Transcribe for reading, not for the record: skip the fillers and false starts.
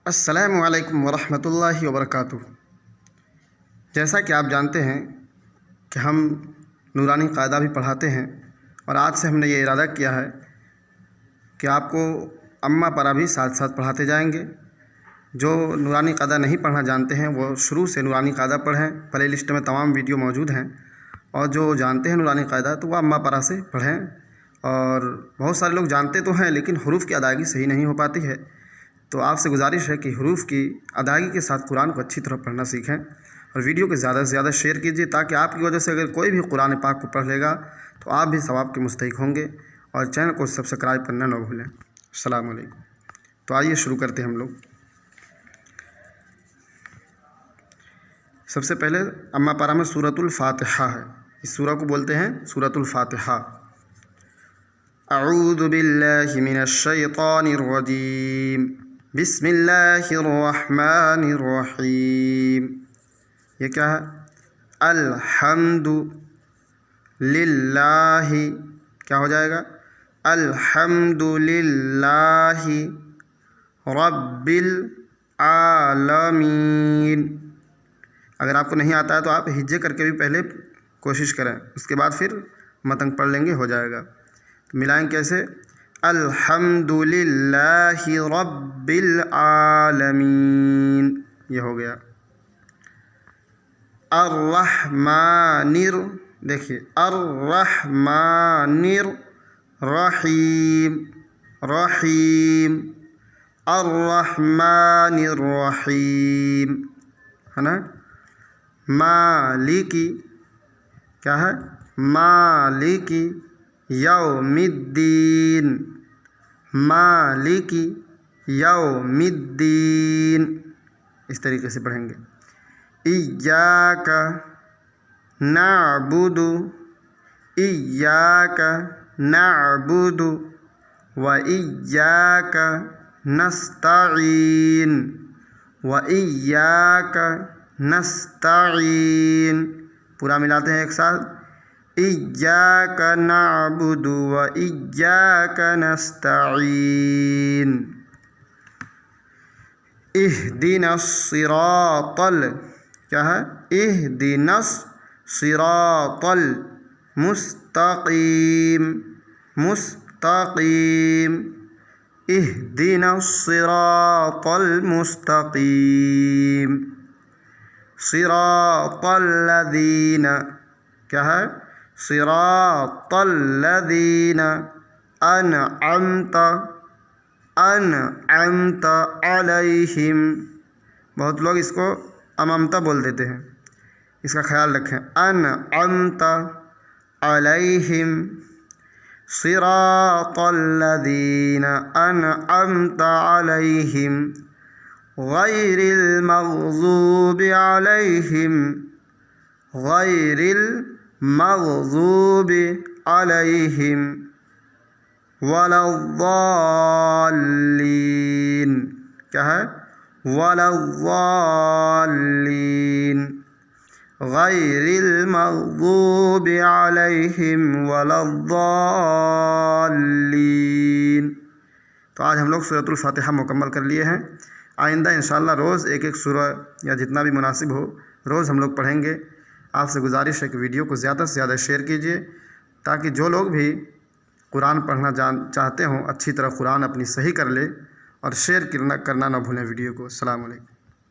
السلام علیکم ورحمۃ اللہ وبرکاتہ۔ جیسا کہ آپ جانتے ہیں کہ ہم نورانی قاعدہ بھی پڑھاتے ہیں، اور آج سے ہم نے یہ ارادہ کیا ہے کہ آپ کو اماں پارا بھی ساتھ ساتھ پڑھاتے جائیں گے۔ جو نورانی قاعدہ نہیں پڑھنا جانتے ہیں وہ شروع سے نورانی قاعدہ پڑھیں، پلے لسٹ میں تمام ویڈیو موجود ہیں، اور جو جانتے ہیں نورانی قاعدہ تو وہ اماں پارا سے پڑھیں۔ اور بہت سارے لوگ جانتے تو ہیں لیکن حروف کی ادائیگی صحیح نہیں ہو پاتی ہے، تو آپ سے گزارش ہے کہ حروف کی ادائیگی کے ساتھ قرآن کو اچھی طرح پڑھنا سیکھیں، اور ویڈیو کو زیادہ سے زیادہ شیئر کیجیے تاکہ آپ کی وجہ سے اگر کوئی بھی قرآن پاک کو پڑھ لے گا تو آپ بھی ثواب کے مستحق ہوں گے، اور چینل کو سبسکرائب کرنا نہ بھولیں۔ السلام علیکم۔ تو آئیے شروع کرتے ہیں ہم لوگ۔ سب سے پہلے اماں پارا میں سورۃ الفاتحہ ہے، اس سورہ کو بولتے ہیں سورۃ الفاتحہ۔ اعوذ باللہ من الشیطان الرجیم، بسم اللہ الرحمن الرحیم۔ یہ کیا ہے؟ الحمد للہ، کیا ہو جائے گا؟ الحمد للہ رب العالمین۔ اگر آپ کو نہیں آتا ہے تو آپ ہجے کر کے بھی پہلے کوشش کریں، اس کے بعد پھر متن پڑھ لیں گے، ہو جائے گا۔ ملائیں کیسے؟ الحمد للہ رب العالمین، یہ ہو گیا۔ الرحمن، دیکھیے الرحمن الرحیم، رحیم، الرحمن الرحیم، ہے نا؟ مالکی، کیا ہے؟ مالکی یوم الدین، مالکی یوم الدین، اس طریقے سے پڑھیں گے۔ ایاک نعبد، ایاک نعبد و ایاک نستعین، و ایاک نستعین، پورا ملاتے ہیں ایک ساتھ۔ ایاک نعبد و ایاک نستعین، اہدنا الصراط، کیا ہے؟ اہدنا الصراط المستقیم، مستقیم، اہدنا الصراط المستقیم، صراط الذین، کیا ہے؟ صراط الذین انعمت علیہم، بہت لوگ اس کو امامتا بول دیتے ہیں، اس کا خیال رکھیں۔ انعمت علیہم، صراط الذین انعمت علیہم غیر المغضوب علیہم، غیر المغضوب علیہم ولا الضالین، کیا ہے؟ ولا الضالین، غیر المغضوب علیہم ولا الضالین۔ تو آج ہم لوگ سورۃ الفاتحہ مکمل کر لیے ہیں۔ آئندہ انشاءاللہ روز ایک ایک سورہ یا جتنا بھی مناسب ہو روز ہم لوگ پڑھیں گے۔ آپ سے گزارش ہے کہ ویڈیو کو زیادہ سے زیادہ شیئر کیجیے تاکہ جو لوگ بھی قرآن پڑھنا چاہتے ہوں اچھی طرح قرآن اپنی صحیح کر لے، اور شیئر کرنا نہ بھولیں ویڈیو کو۔ السلام علیکم۔